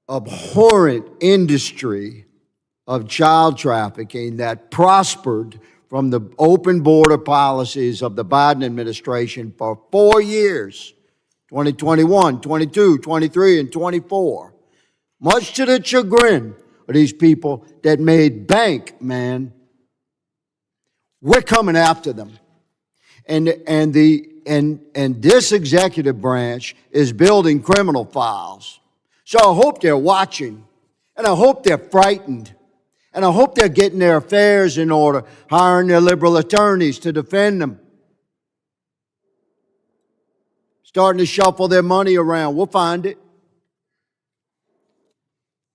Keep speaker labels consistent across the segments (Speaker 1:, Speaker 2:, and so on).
Speaker 1: abhorrent industry of child trafficking that prospered from the open border policies of the Biden administration for 4 years, 2021, 22, 23, and 24, much to the chagrin of these people that made bank, man. We're coming after them. And this executive branch is building criminal files. So I hope they're watching, and I hope they're frightened, and I hope they're getting their affairs in order, hiring their liberal attorneys to defend them, starting to shuffle their money around. We'll find it.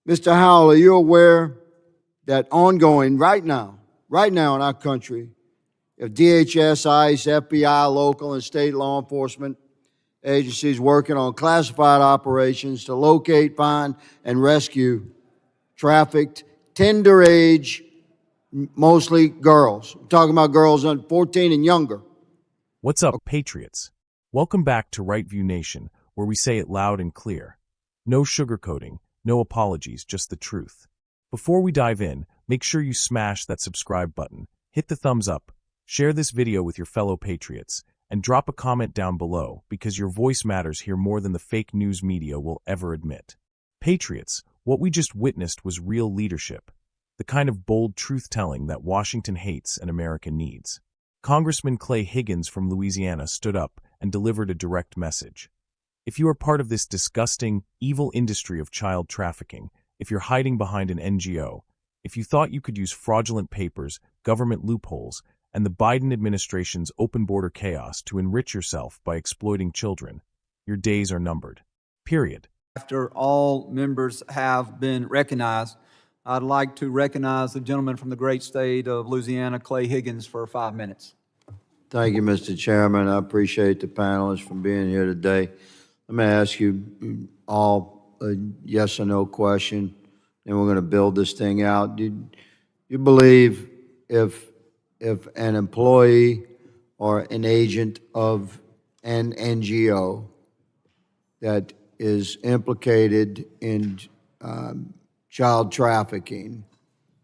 Speaker 1: Mr. Howell, are you aware that ongoing right now in our country, if DHS, ICE, FBI, local and state law enforcement agencies working on classified operations to locate, find, and rescue trafficked, tender age, mostly girls. I'm talking about girls under 14 and younger.
Speaker 2: What's up, Patriots? Welcome back to Right View Nation, where we say it loud and clear. No sugarcoating, no apologies, just the truth. Before we dive in, make sure you smash that subscribe button, hit the thumbs up, share this video with your fellow Patriots, and drop a comment down below because your voice matters here more than the fake news media will ever admit. Patriots, what we just witnessed was real leadership, the kind of bold truth-telling that Washington hates and America needs. Congressman Clay Higgins from Louisiana stood up and delivered a direct message. If you are part of this disgusting, evil industry of child trafficking, if you're hiding behind an NGO, if you thought you could use fraudulent papers, government loopholes, and the Biden administration's open border chaos to enrich yourself by exploiting children, your days are numbered. Period.
Speaker 3: After all members have been recognized, I'd like to recognize the gentleman from the great state of Louisiana, Clay Higgins, for 5 minutes.
Speaker 1: Thank you, Mr. Chairman. I appreciate the panelists for being here today. Let me ask you all a yes or no question, and we're going to build this thing out. Do you believe if an employee or an agent of an NGO that is implicated in child trafficking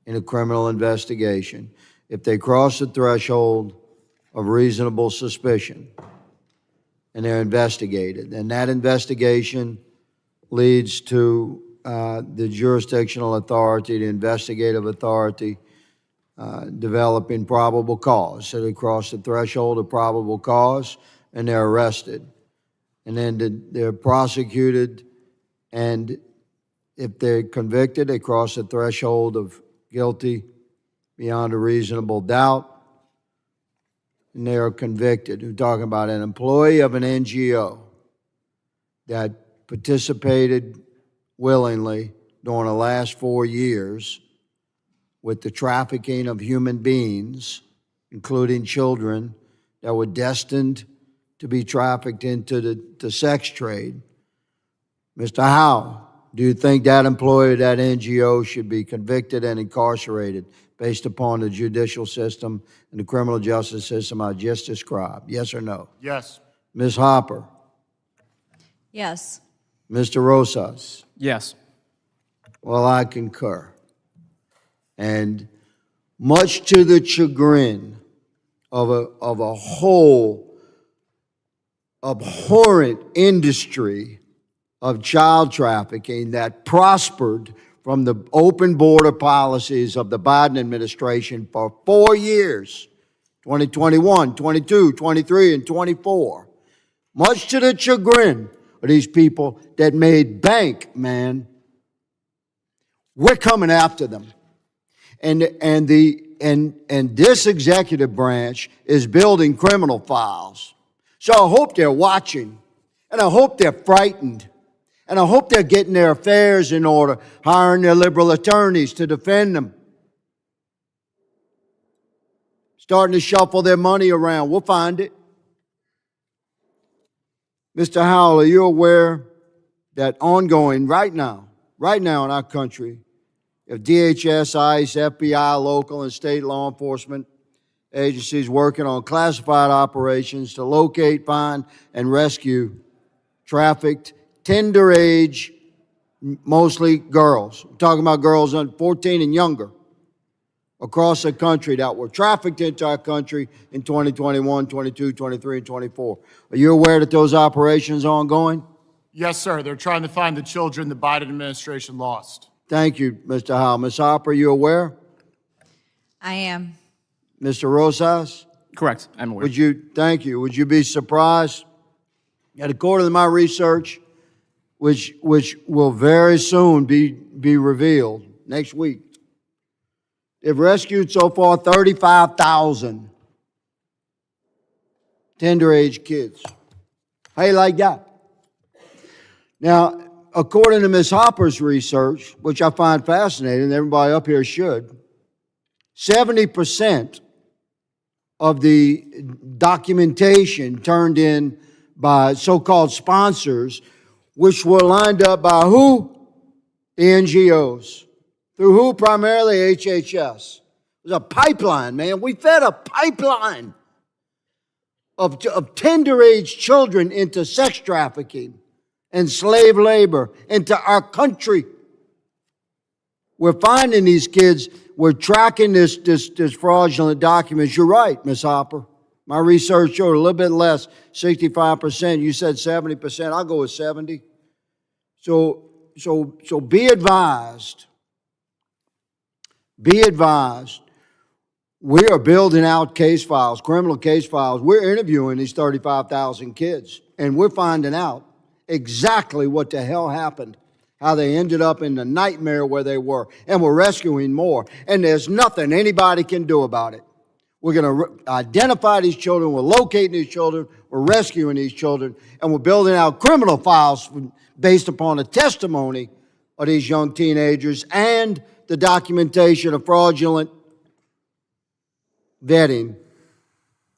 Speaker 1: in a criminal investigation, if they cross the threshold of reasonable suspicion and they're investigated, and that investigation leads to the jurisdictional authority, the investigative authority, developing probable cause. So they cross the threshold of probable cause and they're arrested. And then they're prosecuted, and if they're convicted, they cross the threshold of guilty beyond a reasonable doubt, and they are convicted. We're talking about an employee of an NGO that participated willingly during the last 4 years with the trafficking of human beings, including children that were destined to be trafficked into the sex trade. Mr. Howe, do you think that employee of that NGO should be convicted and incarcerated based upon the judicial system and the criminal justice system I just described? Yes or no?
Speaker 4: Yes.
Speaker 1: Ms. Hopper?
Speaker 5: Yes.
Speaker 1: Mr. Rosas?
Speaker 4: Yes.
Speaker 1: Well, I concur. And much to the chagrin of a whole abhorrent industry of child trafficking that prospered from the open border policies of the Biden administration for 4 years, 2021, 22, 23, and 24, much to the chagrin of these people that made bank, man. We're coming after them. And this executive branch is building criminal files. So I hope they're watching, and I hope they're frightened, and I hope they're getting their affairs in order, hiring their liberal attorneys to defend them, starting to shuffle their money around. We'll find it. Mr. Howell, are you aware that ongoing right now in our country, if DHS, ICE, FBI, local and state law enforcement agencies working on classified operations to locate, find, and rescue trafficked, tender age, mostly girls. I'm talking about girls under 14 and younger across the country that were trafficked into our country in 2021, 22, 23, and 24. Are you aware that those operations are ongoing?
Speaker 4: Yes, sir. They're trying to find the children the Biden administration lost.
Speaker 1: Thank you, Mr. Howell. Ms. Hopper, are you aware?
Speaker 5: I am.
Speaker 1: Mr. Rosas?
Speaker 6: Correct. I'm aware.
Speaker 1: Thank you. Would you be surprised that according to my research, which will very soon be revealed next week, they've rescued so far 35,000 tender-age kids. How you like that? Now, according to Ms. Hopper's research, which I find fascinating, and everybody up here should, 70% of the documentation turned in by so-called sponsors, which were lined up by who? The NGOs. Through who? Primarily HHS. It was a pipeline, man. We fed a pipeline of tender-age children into sex trafficking and slave labor into our country. We're finding these kids. We're tracking this fraudulent documents. You're right, Ms. Hopper. My research showed a little bit less, 65%. You said 70%. I'll go with 70. So be advised. Be advised. We are building out case files, criminal case files. We're interviewing these 35,000 kids, and we're finding out exactly what the hell happened, how they ended up in the nightmare where they were, and we're rescuing more. And there's nothing anybody can do about it. We're going to identify these children, we're locating these children, we're rescuing these children, and we're building out criminal files based upon the testimony of these young teenagers and the documentation of fraudulent vetting.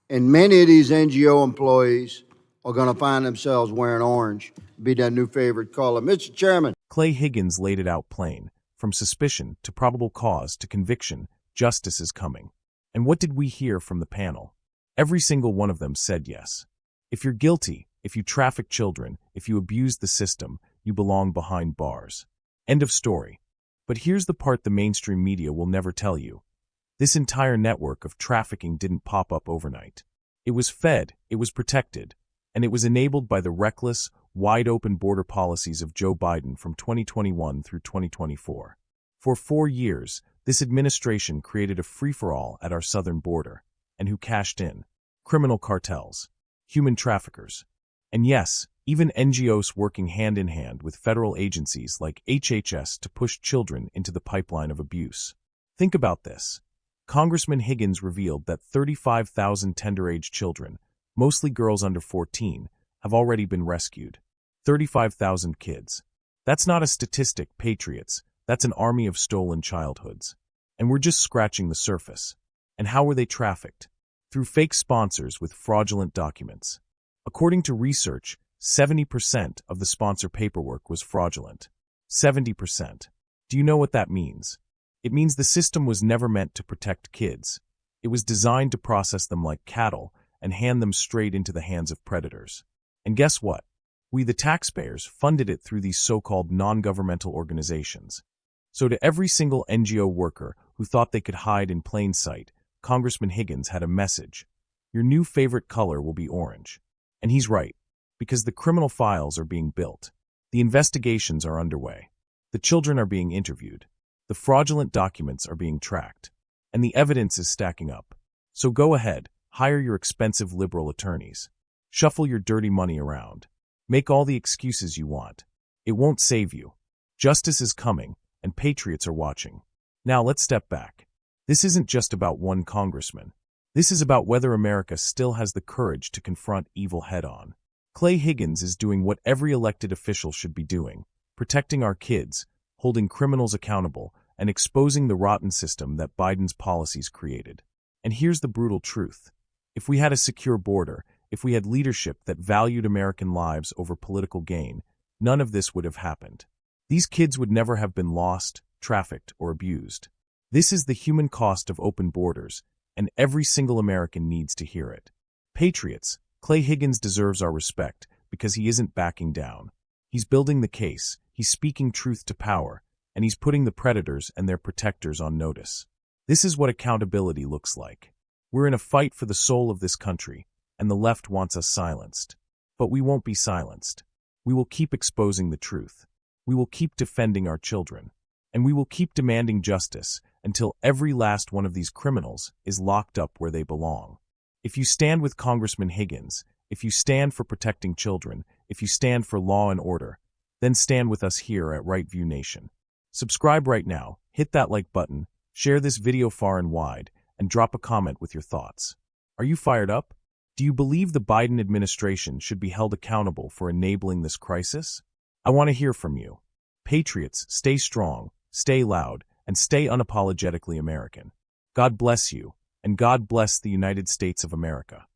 Speaker 1: And many of these NGO employees are going to find themselves wearing orange, be their new favorite color. Mr. Chairman.
Speaker 2: Clay Higgins laid it out plain. From suspicion to probable cause to conviction, justice is coming. And what did we hear from the panel? Every single one of them said yes. If you're guilty, if you traffic children, if you abuse the system, you belong behind bars. End of story. But here's the part the mainstream media will never tell you. This entire network of trafficking didn't pop up overnight. It was fed, it was protected, and it was enabled by the reckless, wide-open border policies of Joe Biden from 2021 through 2024. For 4 years, this administration created a free-for-all at our southern border. And who cashed in? Criminal cartels, human traffickers, and yes, even NGOs working hand-in-hand with federal agencies like HHS to push children into the pipeline of abuse. Think about this. Congressman Higgins revealed that 35,000 tender-age children, mostly girls under 14, have already been rescued. 35,000 kids. That's not a statistic, patriots. That's an army of stolen childhoods. And we're just scratching the surface. And how were they trafficked? Through fake sponsors with fraudulent documents. According to research, 70% of the sponsor paperwork was fraudulent. 70%. Do you know what that means? It means the system was never meant to protect kids. It was designed to process them like cattle and hand them straight into the hands of predators. And guess what? We, the taxpayers, funded it through these so-called non-governmental organizations. So to every single NGO worker who thought they could hide in plain sight, Congressman Higgins had a message. Your new favorite color will be orange. And he's right, because the criminal files are being built. The investigations are underway. The children are being interviewed. The fraudulent documents are being tracked. And the evidence is stacking up. So go ahead, hire your expensive liberal attorneys. Shuffle your dirty money around. Make all the excuses you want. It won't save you. Justice is coming, and patriots are watching. Now let's step back. This isn't just about one congressman. This is about whether America still has the courage to confront evil head-on. Clay Higgins is doing what every elected official should be doing, protecting our kids, holding criminals accountable, and exposing the rotten system that Biden's policies created. And here's the brutal truth. If we had a secure border, if we had leadership that valued American lives over political gain, none of this would have happened. These kids would never have been lost, trafficked, or abused. This is the human cost of open borders, and every single American needs to hear it. Patriots, Clay Higgins deserves our respect because he isn't backing down. He's building the case, He's speaking truth to power, and he's putting the predators and their protectors on notice. This is what accountability looks like. We're in a fight for the soul of this country, and the left wants us silenced. But we won't be silenced. We will keep exposing the truth. We will keep defending our children. And we will keep demanding justice until every last one of these criminals is locked up where they belong. If you stand with Congressman Higgins, if you stand for protecting children, if you stand for law and order, then stand with us here at Right View Nation. Subscribe right now, hit that like button, share this video far and wide, and drop a comment with your thoughts. Are you fired up? Do you believe the Biden administration should be held accountable for enabling this crisis? I want to hear from you. Patriots, stay strong, stay loud, and stay unapologetically American. God bless you, and God bless the United States of America.